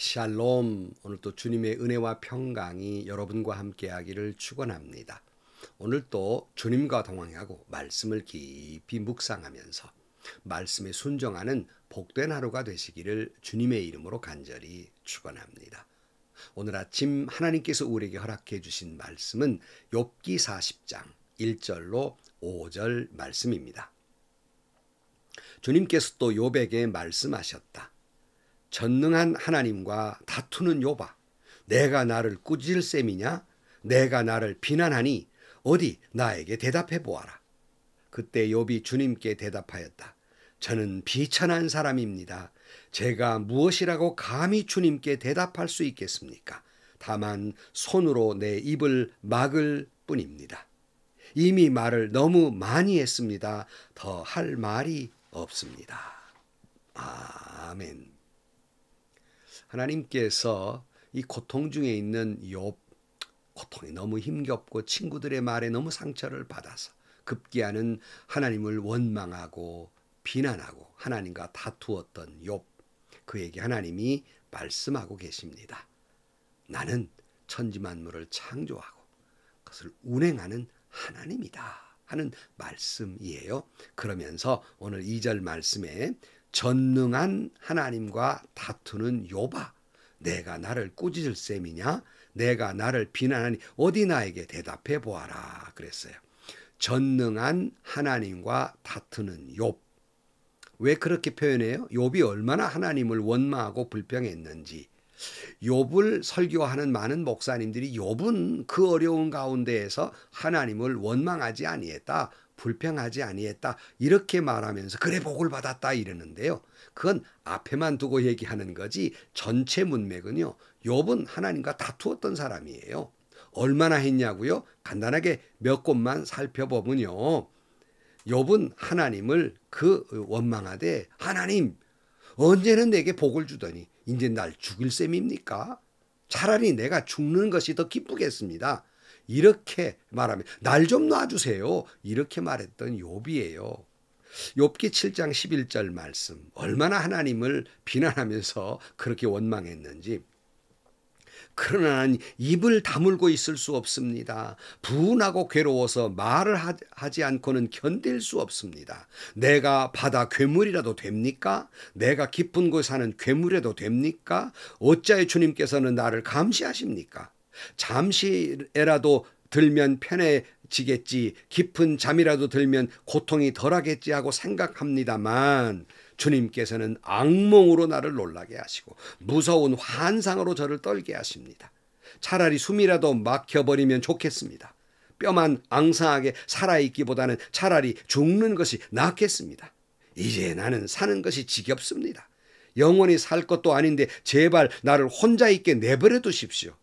샬롬. 오늘 또 주님의 은혜와 평강이 여러분과 함께하기를 축원합니다. 오늘 또 주님과 동행하고 말씀을 깊이 묵상하면서 말씀에 순종하는 복된 하루가 되시기를 주님의 이름으로 간절히 축원합니다. 오늘 아침 하나님께서 우리에게 허락해 주신 말씀은 욥기 40장 1절로 5절 말씀입니다. 주님께서 또 욥에게 말씀하셨다. 전능한 하나님과 다투는 욥아, 내가 나를 꾸짖을 셈이냐? 내가 나를 비난하니 어디 나에게 대답해 보아라. 그때 욥이 주님께 대답하였다. 저는 비천한 사람입니다. 제가 무엇이라고 감히 주님께 대답할 수 있겠습니까? 다만 손으로 내 입을 막을 뿐입니다. 이미 말을 너무 많이 했습니다. 더 할 말이 없습니다. 아멘. 하나님께서 이 고통 중에 있는 욥, 고통이 너무 힘겹고 친구들의 말에 너무 상처를 받아서 급기야는 하나님을 원망하고 비난하고 하나님과 다투었던 욥, 그에게 하나님이 말씀하고 계십니다. 나는 천지만물을 창조하고 그것을 운행하는 하나님이다 하는 말씀이에요. 그러면서 오늘 2절 말씀에 전능한 하나님과 다투는 욥아, 내가 나를 꾸짖을 셈이냐? 내가 나를 비난하니 어디 나에게 대답해 보아라 그랬어요. 전능한 하나님과 다투는 욥. 왜 그렇게 표현해요? 욥이 얼마나 하나님을 원망하고 불평했는지. 욥을 설교하는 많은 목사님들이 욥은 그 어려운 가운데에서 하나님을 원망하지 아니했다, 불평하지 아니했다 이렇게 말하면서 그래 복을 받았다 이러는데요. 그건 앞에만 두고 얘기하는 거지 전체 문맥은요. 욥은 하나님과 다투었던 사람이에요. 얼마나 했냐고요? 간단하게 몇 곳만 살펴보면요. 욥은 하나님을 원망하되 하나님 언제는 내게 복을 주더니 이제 날 죽일 셈입니까? 차라리 내가 죽는 것이 더 기쁘겠습니다. 이렇게 말하면 날 좀 놔주세요. 이렇게 말했던 욥이에요. 욥기 7장 11절 말씀. 얼마나 하나님을 비난하면서 그렇게 원망했는지. 그러나 나는 입을 다물고 있을 수 없습니다. 분하고 괴로워서 말을 하지 않고는 견딜 수 없습니다. 내가 바다 괴물이라도 됩니까? 내가 깊은 곳에 사는 괴물이라도 됩니까? 어찌하여 주님께서는 나를 감시하십니까? 잠시라도 들면 편해지겠지, 깊은 잠이라도 들면 고통이 덜하겠지 하고 생각합니다만 주님께서는 악몽으로 나를 놀라게 하시고 무서운 환상으로 저를 떨게 하십니다. 차라리 숨이라도 막혀버리면 좋겠습니다. 뼈만 앙상하게 살아있기보다는 차라리 죽는 것이 낫겠습니다. 이제 나는 사는 것이 지겹습니다. 영원히 살 것도 아닌데 제발 나를 혼자 있게 내버려 두십시오.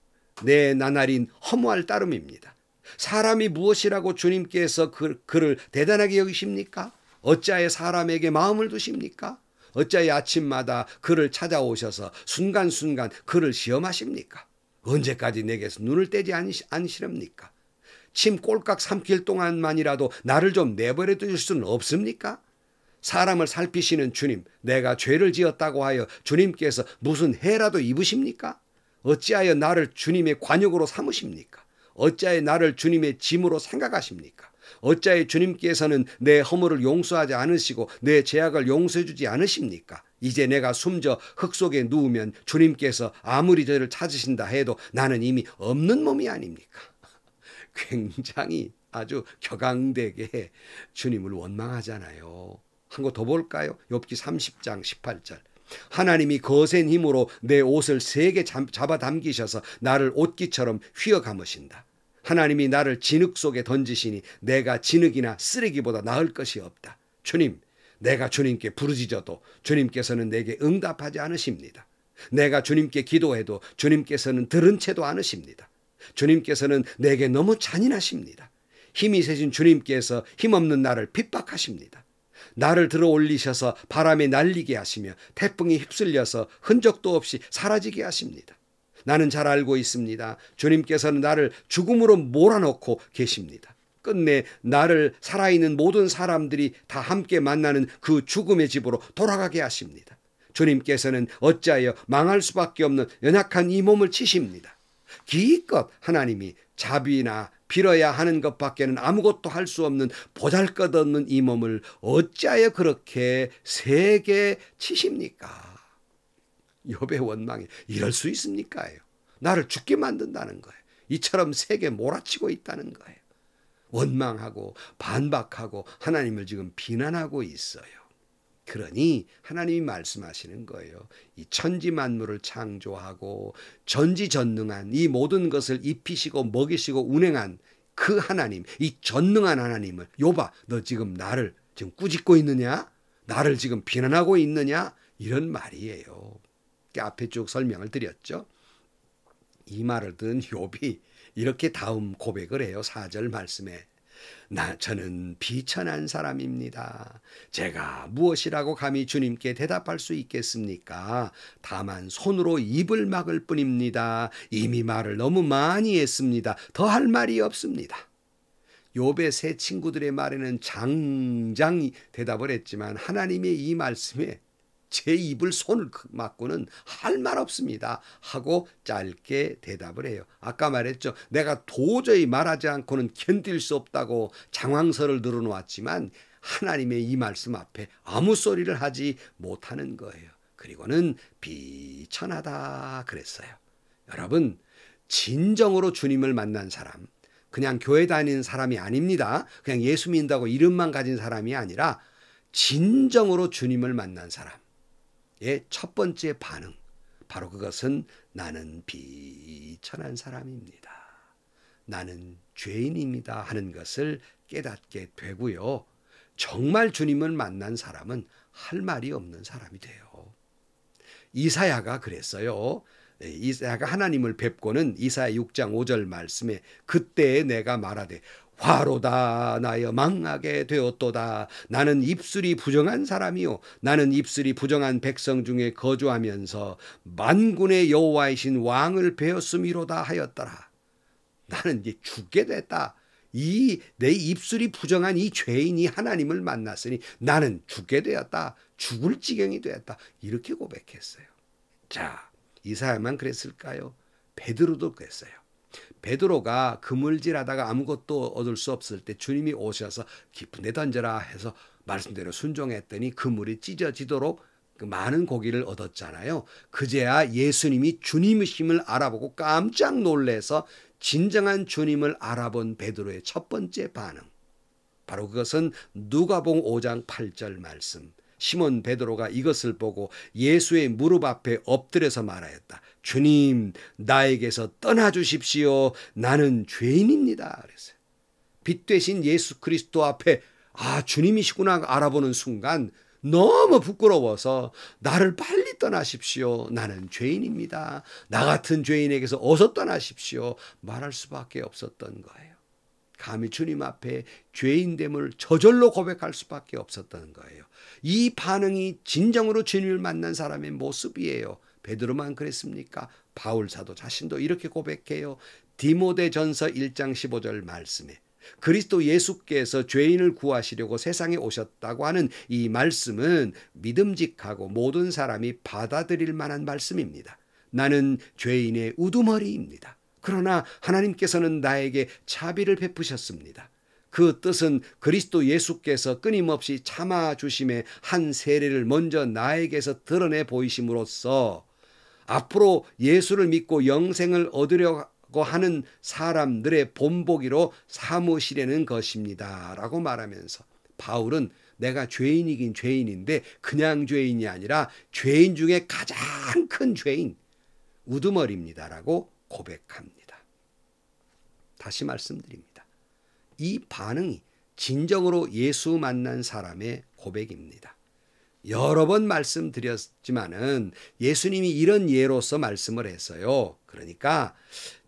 내 나날인 허무할 따름입니다. 사람이 무엇이라고 주님께서 그를 대단하게 여기십니까? 어찌하여 사람에게 마음을 두십니까? 어찌하여 아침마다 그를 찾아오셔서 순간순간 그를 시험하십니까? 언제까지 내게서 눈을 떼지 않으시렵니까? 침 꼴깍 삼킬 동안만이라도 나를 좀 내버려 두실 수는 없습니까? 사람을 살피시는 주님, 내가 죄를 지었다고 하여 주님께서 무슨 해라도 입으십니까? 어찌하여 나를 주님의 관역으로 삼으십니까? 어찌하여 나를 주님의 짐으로 생각하십니까? 어찌하여 주님께서는 내 허물을 용서하지 않으시고 내 죄악을 용서해 주지 않으십니까? 이제 내가 숨져 흙 속에 누우면 주님께서 아무리 저를 찾으신다 해도 나는 이미 없는 몸이 아닙니까? 굉장히 아주 격앙되게 주님을 원망하잖아요. 한 거 더 볼까요? 욥기 30장 18절. 하나님이 거센 힘으로 내 옷을 세게 잡아당기셔서 나를 옷깃처럼 휘어 감으신다. 하나님이 나를 진흙 속에 던지시니 내가 진흙이나 쓰레기보다 나을 것이 없다. 주님, 내가 주님께 부르짖어도 주님께서는 내게 응답하지 않으십니다. 내가 주님께 기도해도 주님께서는 들은 채도 않으십니다. 주님께서는 내게 너무 잔인하십니다. 힘이 세신 주님께서 힘없는 나를 핍박하십니다. 나를 들어 올리셔서 바람에 날리게 하시며 태풍에 휩쓸려서 흔적도 없이 사라지게 하십니다. 나는 잘 알고 있습니다. 주님께서는 나를 죽음으로 몰아넣고 계십니다. 끝내 나를 살아있는 모든 사람들이 다 함께 만나는 그 죽음의 집으로 돌아가게 하십니다. 주님께서는 어찌하여 망할 수밖에 없는 연약한 이 몸을 치십니다. 기껏 하나님이 자비나 빌어야 하는 것밖에는 아무것도 할 수 없는 보잘것없는 이 몸을 어찌하여 그렇게 세게 치십니까? 욥의 원망이 이럴 수 있습니까요? 나를 죽게 만든다는 거예요. 이처럼 세게 몰아치고 있다는 거예요. 원망하고 반박하고 하나님을 지금 비난하고 있어요. 그러니 하나님이 말씀하시는 거예요. 이 천지 만물을 창조하고 전지전능한 이 모든 것을 입히시고 먹이시고 운행한 그 하나님, 이 전능한 하나님을, 욥아, 너 지금 나를 지금 꾸짖고 있느냐? 나를 지금 비난하고 있느냐? 이런 말이에요. 앞에 쭉 설명을 드렸죠. 이 말을 들은 욥이 이렇게 다음 고백을 해요. 4절 말씀에. 저는 비천한 사람입니다. 제가 무엇이라고 감히 주님께 대답할 수 있겠습니까? 다만 손으로 입을 막을 뿐입니다. 이미 말을 너무 많이 했습니다. 더 할 말이 없습니다. 욥의 세 친구들의 말에는 장장 대답을 했지만 하나님의 이 말씀에 제 입을 손을 막고는 할 말 없습니다 하고 짧게 대답을 해요. 아까 말했죠. 내가 도저히 말하지 않고는 견딜 수 없다고 장황설을 늘어놓았지만 하나님의 이 말씀 앞에 아무 소리를 하지 못하는 거예요. 그리고는 비천하다 그랬어요. 여러분, 진정으로 주님을 만난 사람, 그냥 교회 다니는 사람이 아닙니다. 그냥 예수 믿는다고 이름만 가진 사람이 아니라 진정으로 주님을 만난 사람. 의 첫 번째 반응, 바로 그것은 나는 비천한 사람입니다. 나는 죄인입니다 하는 것을 깨닫게 되고요. 정말 주님을 만난 사람은 할 말이 없는 사람이 돼요. 이사야가 그랬어요. 이사야가 하나님을 뵙고는 이사야 6장 5절 말씀에 그때에 내가 말하되 화로다 나여 망하게 되었도다. 나는 입술이 부정한 사람이요 나는 입술이 부정한 백성 중에 거주하면서 만군의 여호와이신 왕을 배웠음이로다 하였더라. 나는 이제 죽게 됐다. 내 입술이 부정한 이 죄인이 하나님을 만났으니 나는 죽게 되었다. 죽을 지경이 되었다. 이렇게 고백했어요. 자, 이사야만 그랬을까요? 베드로도 그랬어요. 베드로가 그물질하다가 아무것도 얻을 수 없을 때 주님이 오셔서 깊은 데 던져라 해서 말씀대로 순종했더니 그물이 찢어지도록 많은 고기를 얻었잖아요. 그제야 예수님이 주님이심을 알아보고 깜짝 놀래서 진정한 주님을 알아본 베드로의 첫 번째 반응. 바로 그것은 누가복음 5장 8절 말씀. 시몬 베드로가 이것을 보고 예수의 무릎 앞에 엎드려서 말하였다. 주님, 나에게서 떠나주십시오. 나는 죄인입니다. 그랬어요. 빛 되신 예수 그리스도 앞에 주님이시구나 알아보는 순간 너무 부끄러워서 나를 빨리 떠나십시오. 나는 죄인입니다. 나 같은 죄인에게서 어서 떠나십시오. 말할 수밖에 없었던 거예요. 감히 주님 앞에 죄인됨을 저절로 고백할 수밖에 없었던 거예요. 이 반응이 진정으로 주님을 만난 사람의 모습이에요. 베드로만 그랬습니까? 바울 사도 자신도 이렇게 고백해요. 디모데전서 1장 15절 말씀에 그리스도 예수께서 죄인을 구하시려고 세상에 오셨다고 하는 이 말씀은 믿음직하고 모든 사람이 받아들일 만한 말씀입니다. 나는 죄인의 우두머리입니다. 그러나 하나님께서는 나에게 자비를 베푸셨습니다. 그 뜻은 그리스도 예수께서 끊임없이 참아주심의 한 세례를 먼저 나에게서 드러내 보이심으로써 앞으로 예수를 믿고 영생을 얻으려고 하는 사람들의 본보기로 삼으시려는 것입니다 라고 말하면서 바울은 내가 죄인이긴 죄인인데 그냥 죄인이 아니라 죄인 중에 가장 큰 죄인 우두머리입니다라고 고백합니다. 다시 말씀드립니다. 이 반응이 진정으로 예수 만난 사람의 고백입니다. 여러 번 말씀드렸지만은 예수님이 이런 예로서 말씀을 했어요. 그러니까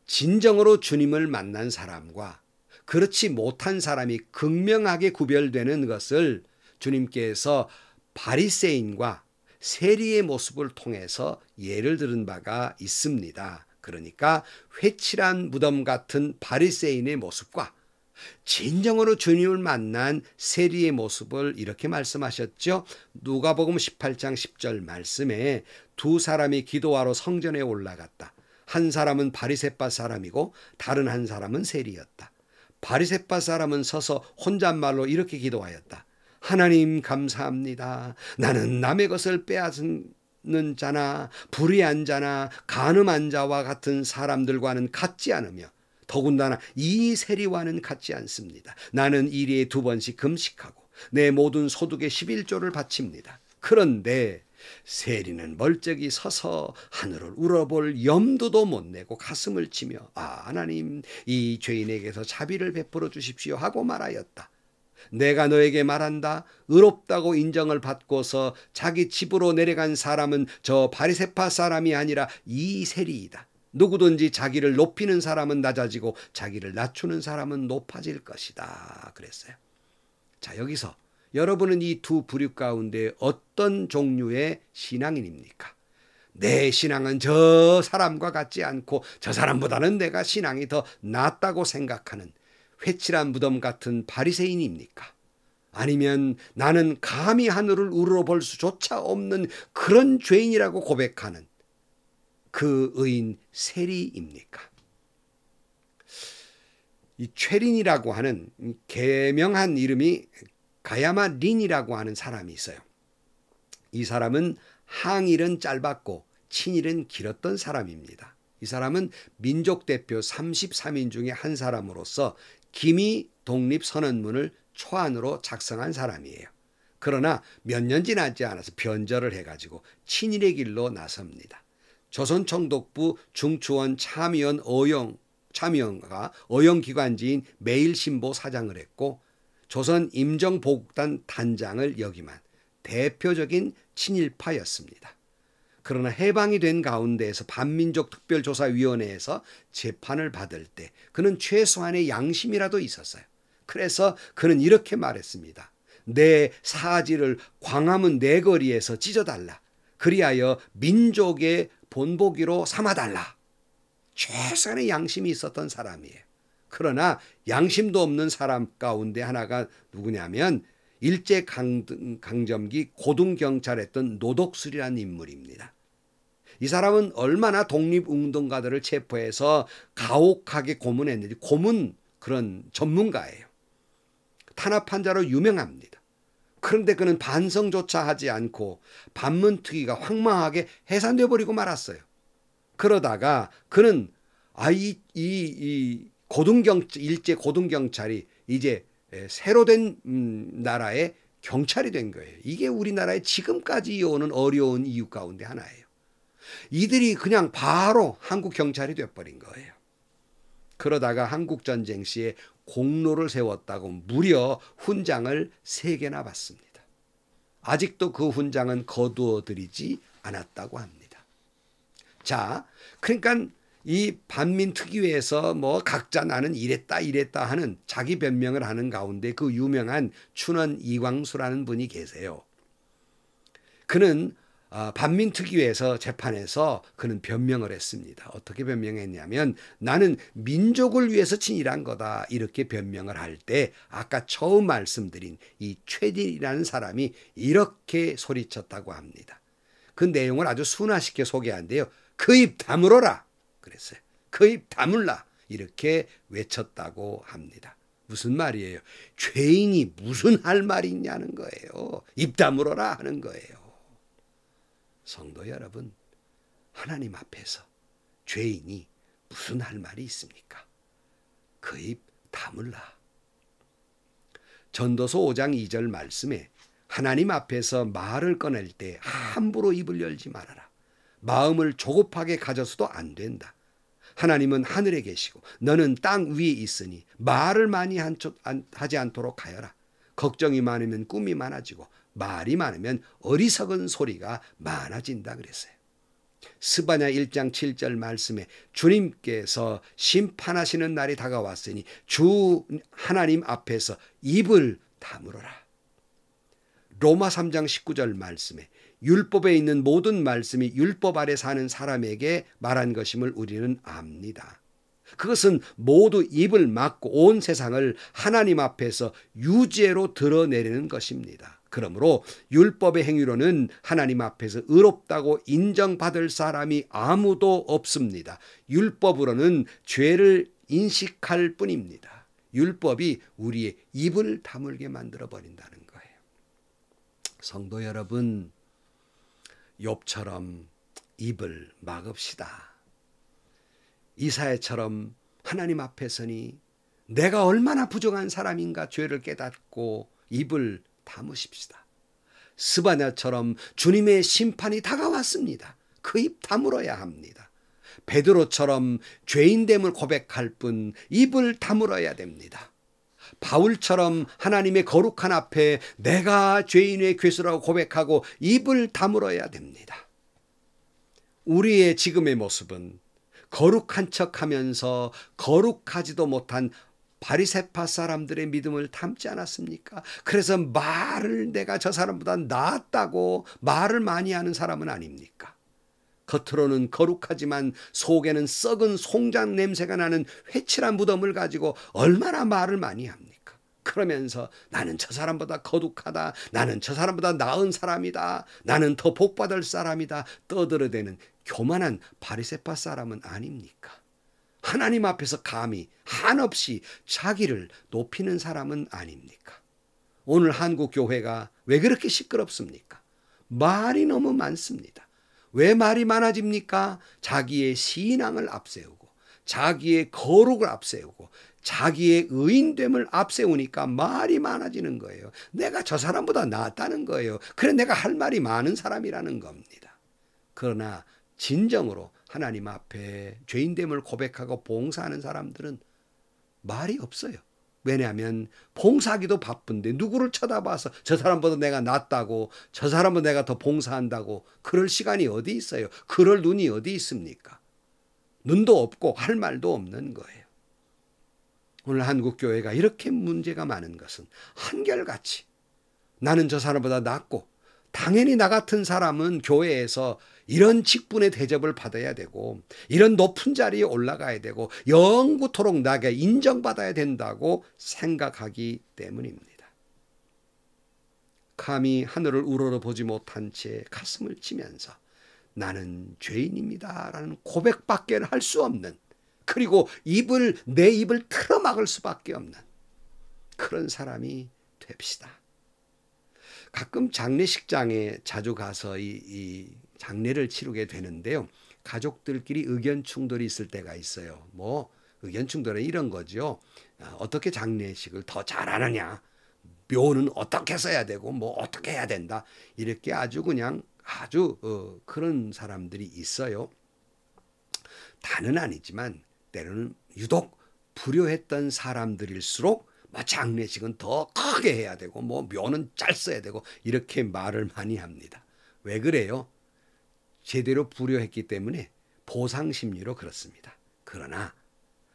진정으로 주님을 만난 사람과 그렇지 못한 사람이 극명하게 구별되는 것을 주님께서 바리새인과 세리의 모습을 통해서 예를 들은 바가 있습니다. 그러니까 회칠한 무덤 같은 바리새인의 모습과 진정으로 주님을 만난 세리의 모습을 이렇게 말씀하셨죠. 누가복음 18장 10절 말씀에 두 사람이 기도하러 성전에 올라갔다. 한 사람은 바리새파 사람이고 다른 한 사람은 세리였다. 바리새파 사람은 서서 혼잣말로 이렇게 기도하였다. 하나님 감사합니다. 나는 남의 것을 빼앗는 자나 불의한 자나 간음한 자와 같은 사람들과는 같지 않으며 더군다나 이 세리와는 같지 않습니다. 나는 일일에 2번씩 금식하고 내 모든 소득의 11조를 바칩니다. 그런데 세리는 멀쩡히 서서 하늘을 우러볼 염두도 못 내고 가슴을 치며 하나님 이 죄인에게서 자비를 베풀어 주십시오 하고 말하였다. 내가 너에게 말한다. 의롭다고 인정을 받고서 자기 집으로 내려간 사람은 저 바리새파 사람이 아니라 이 세리이다. 누구든지 자기를 높이는 사람은 낮아지고 자기를 낮추는 사람은 높아질 것이다. 그랬어요. 자, 여기서 여러분은 이 두 부류 가운데 어떤 종류의 신앙인입니까? 내 신앙은 저 사람과 같지 않고 저 사람보다는 내가 신앙이 더 낫다고 생각하는 회칠한 무덤 같은 바리새인입니까? 아니면 나는 감히 하늘을 우러볼 수조차 없는 그런 죄인이라고 고백하는 그 의인 세리입니까? 이 최린이라고 하는 개명한 이름이 가야마 린이라고 하는 사람이 있어요. 이 사람은 항일은 짧았고 친일은 길었던 사람입니다. 이 사람은 민족 대표 33인 중에 한 사람으로서 기미 독립선언문을 초안으로 작성한 사람이에요. 그러나 몇 년 지나지 않아서 변절을 해가지고 친일의 길로 나섭니다. 조선총독부 중추원 참의원가 어용기관지인 매일신보 사장을 했고 조선 임정보국단 단장을 역임한 대표적인 친일파였습니다. 그러나 해방이 된 가운데에서 반민족특별조사위원회에서 재판을 받을 때 그는 최소한의 양심이라도 있었어요. 그래서 그는 이렇게 말했습니다. 내 사지를 광화문 내거리에서 찢어달라. 그리하여 민족의 본보기로 삼아달라. 최소한의 양심이 있었던 사람이에요. 그러나 양심도 없는 사람 가운데 하나가 누구냐면 일제강점기 고등경찰했던 노덕술이라는 인물입니다. 이 사람은 얼마나 독립운동가들을 체포해서 가혹하게 고문했는지 고문 그런 전문가예요. 탄압환자로 유명합니다. 그런데 그는 반성조차 하지 않고 반문특위가 황망하게 해산돼 버리고 말았어요. 그러다가 그는 일제 고등경찰이 이제 새로 된 나라의 경찰이 된 거예요. 이게 우리나라에 지금까지 이어오는 어려운 이유 가운데 하나예요. 이들이 그냥 바로 한국 경찰이 돼버린 거예요. 그러다가 한국전쟁 시에 공로를 세웠다고 무려 훈장을 3개나 받습니다. 아직도 그 훈장은 거두어들이지 않았다고 합니다. 자, 그러니까 이 반민특위에서 뭐 각자 나는 이랬다 하는 자기 변명을 하는 가운데 그 유명한 춘원 이광수라는 분이 계세요. 그는 반민특위에서 재판에서 그는 변명을 했습니다. 어떻게 변명했냐면 나는 민족을 위해서 친일한 거다 이렇게 변명을 할 때 아까 처음 말씀드린 이 최진이라는 사람이 이렇게 소리쳤다고 합니다. 그 내용을 아주 순화시켜 소개한대요. 그 입 다물어라 그랬어요. 그 입 다물라 이렇게 외쳤다고 합니다. 무슨 말이에요? 죄인이 무슨 할 말이 있냐는 거예요. 입 다물어라 하는 거예요. 성도 여러분, 하나님 앞에서 죄인이 무슨 할 말이 있습니까? 그 입 다물라. 전도서 5장 2절 말씀에 하나님 앞에서 말을 꺼낼 때 함부로 입을 열지 말아라. 마음을 조급하게 가져서도 안 된다. 하나님은 하늘에 계시고 너는 땅 위에 있으니 말을 많이 하지 않도록 하여라. 걱정이 많으면 꿈이 많아지고 말이 많으면 어리석은 소리가 많아진다 그랬어요. 스바냐 1장 7절 말씀에 주님께서 심판하시는 날이 다가왔으니 주 하나님 앞에서 입을 다물어라. 로마 3장 19절 말씀에 율법에 있는 모든 말씀이 율법 아래 사는 사람에게 말한 것임을 우리는 압니다. 그것은 모두 입을 막고 온 세상을 하나님 앞에서 유죄로 드러내려는 것입니다. 그러므로 율법의 행위로는 하나님 앞에서 의롭다고 인정받을 사람이 아무도 없습니다. 율법으로는 죄를 인식할 뿐입니다. 율법이 우리의 입을 다물게 만들어 버린다는 거예요. 성도 여러분, 욥처럼 입을 막읍시다. 이사야처럼 하나님 앞에 서니 내가 얼마나 부정한 사람인가 죄를 깨닫고 입을 다무십시다. 스바냐처럼 주님의 심판이 다가왔습니다. 그 입 다물어야 합니다. 베드로처럼 죄인됨을 고백할 뿐 입을 다물어야 됩니다. 바울처럼 하나님의 거룩한 앞에 내가 죄인의 괴수라고 고백하고 입을 다물어야 됩니다. 우리의 지금의 모습은 거룩한 척하면서 거룩하지도 못한 바리새파 사람들의 믿음을 담지 않았습니까? 그래서 말을 내가 저 사람보다 낫다고 말을 많이 하는 사람은 아닙니까? 겉으로는 거룩하지만 속에는 썩은 송장 냄새가 나는 회칠한 무덤을 가지고 얼마나 말을 많이 합니까? 그러면서 나는 저 사람보다 거룩하다. 나는 저 사람보다 나은 사람이다. 나는 더 복받을 사람이다. 떠들어대는 교만한 바리새파 사람은 아닙니까? 하나님 앞에서 감히 한없이 자기를 높이는 사람은 아닙니까? 오늘 한국 교회가 왜 그렇게 시끄럽습니까? 말이 너무 많습니다. 왜 말이 많아집니까? 자기의 신앙을 앞세우고 자기의 거룩을 앞세우고 자기의 의인됨을 앞세우니까 말이 많아지는 거예요. 내가 저 사람보다 낫다는 거예요. 그래 내가 할 말이 많은 사람이라는 겁니다. 그러나 진정으로 하나님 앞에 죄인됨을 고백하고 봉사하는 사람들은 말이 없어요. 왜냐하면 봉사하기도 바쁜데 누구를 쳐다봐서 저 사람보다 내가 낫다고 저 사람보다 내가 더 봉사한다고 그럴 시간이 어디 있어요. 그럴 눈이 어디 있습니까? 눈도 없고 할 말도 없는 거예요. 오늘 한국교회가 이렇게 문제가 많은 것은 한결같이 나는 저 사람보다 낫고 당연히 나 같은 사람은 교회에서 이런 직분의 대접을 받아야 되고 이런 높은 자리에 올라가야 되고 영구토록 나게 인정받아야 된다고 생각하기 때문입니다. 감히 하늘을 우러러보지 못한 채 가슴을 치면서 나는 죄인입니다 라는 고백밖에 할 수 없는, 그리고 내 입을 틀어막을 수밖에 없는 그런 사람이 됩시다. 가끔 장례식장에 자주 가서 이 장례를 치르게 되는데요. 가족들끼리 의견 충돌이 있을 때가 있어요. 의견 충돌은 이런 거죠. 어떻게 장례식을 더 잘하느냐, 묘는 어떻게 써야 되고 어떻게 해야 된다, 이렇게 아주 그런 사람들이 있어요. 다는 아니지만 때로는 유독 불효했던 사람들일수록 장례식은 더 크게 해야 되고 묘는 잘 써야 되고 이렇게 말을 많이 합니다. 왜 그래요? 제대로 불효했기 때문에 보상심리로 그렇습니다. 그러나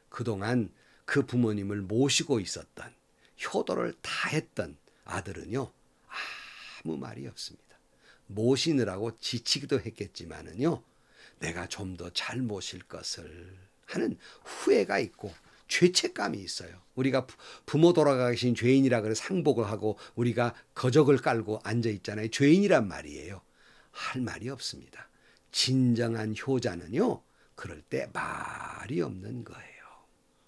그동안 그 부모님을 모시고 있었던, 효도를 다 했던 아들은요 아무 말이 없습니다. 모시느라고 지치기도 했겠지만은요 내가 좀 더 잘 모실 것을 하는 후회가 있고 죄책감이 있어요. 우리가 부모 돌아가신 죄인이라 그래 상복을 하고 우리가 거적을 깔고 앉아 있잖아요. 죄인이란 말이에요. 할 말이 없습니다. 진정한 효자는요 그럴 때 말이 없는 거예요.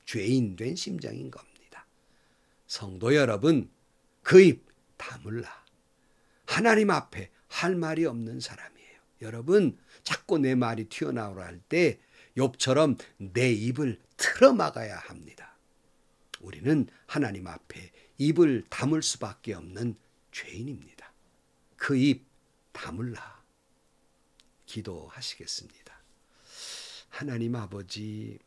죄인 된 심정인 겁니다. 성도 여러분, 그 입 다물라. 하나님 앞에 할 말이 없는 사람이에요. 여러분, 자꾸 내 말이 튀어나오라 할 때 욥처럼 내 입을 틀어막아야 합니다. 우리는 하나님 앞에 입을 다물 수밖에 없는 죄인입니다. 그 입 다물라. 기도하시겠습니다. 하나님 아버지,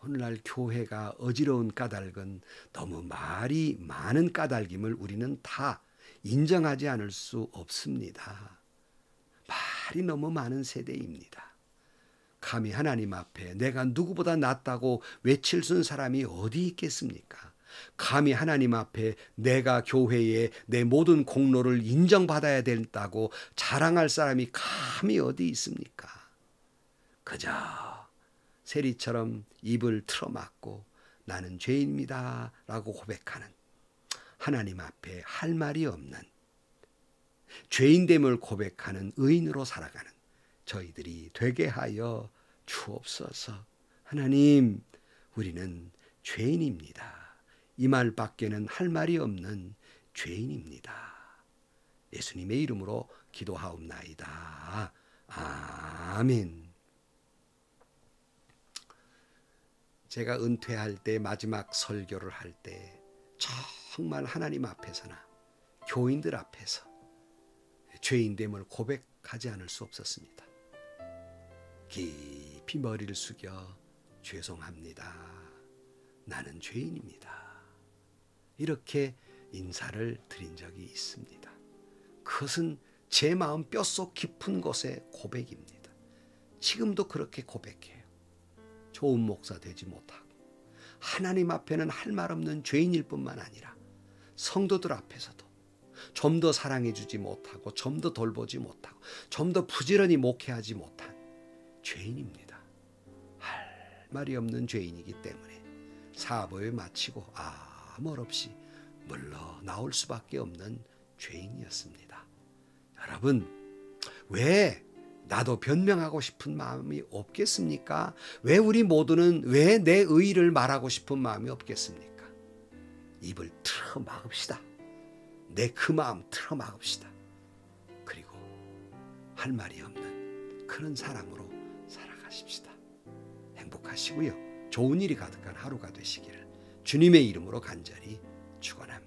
오늘날 교회가 어지러운 까닭은 너무 말이 많은 까닭임을 우리는 다 인정하지 않을 수 없습니다. 말이 너무 많은 세대입니다. 감히 하나님 앞에 내가 누구보다 낫다고 외칠 수 있는 사람이 어디 있겠습니까? 감히 하나님 앞에 내가 교회에 내 모든 공로를 인정받아야 된다고 자랑할 사람이 감히 어디 있습니까? 그저 세리처럼 입을 틀어막고 나는 죄인입니다 라고 고백하는, 하나님 앞에 할 말이 없는, 죄인됨을 고백하는 의인으로 살아가는 저희들이 되게 하여 주옵소서. 하나님, 우리는 죄인입니다. 이 말밖에는 할 말이 없는 죄인입니다. 예수님의 이름으로 기도하옵나이다. 아멘. 제가 은퇴할 때, 마지막 설교를 할 때 정말 하나님 앞에서나 교인들 앞에서 죄인됨을 고백하지 않을 수 없었습니다. 깊이 머리를 숙여 죄송합니다. 나는 죄인입니다. 이렇게 인사를 드린 적이 있습니다. 그것은 제 마음 뼛속 깊은 곳의 고백입니다. 지금도 그렇게 고백해요. 좋은 목사 되지 못하고 하나님 앞에는 할 말 없는 죄인일 뿐만 아니라 성도들 앞에서도 좀 더 사랑해 주지 못하고, 좀 더 돌보지 못하고, 좀 더 부지런히 목회하지 못한 죄인입니다. 할 말이 없는 죄인이기 때문에 사업을 마치고 아무 없이 물러나올 수밖에 없는 죄인이었습니다. 여러분, 왜 나도 변명하고 싶은 마음이 없겠습니까? 왜 우리 모두는 왜 내 의의를 말하고 싶은 마음이 없겠습니까? 입을 틀어 막읍시다. 내 그 마음 틀어 막읍시다. 그리고 할 말이 없는 그런 사람으로 살아가십시다. 행복하시고요. 좋은 일이 가득한 하루가 되시기를 주님의 이름으로 간절히 축원합니다.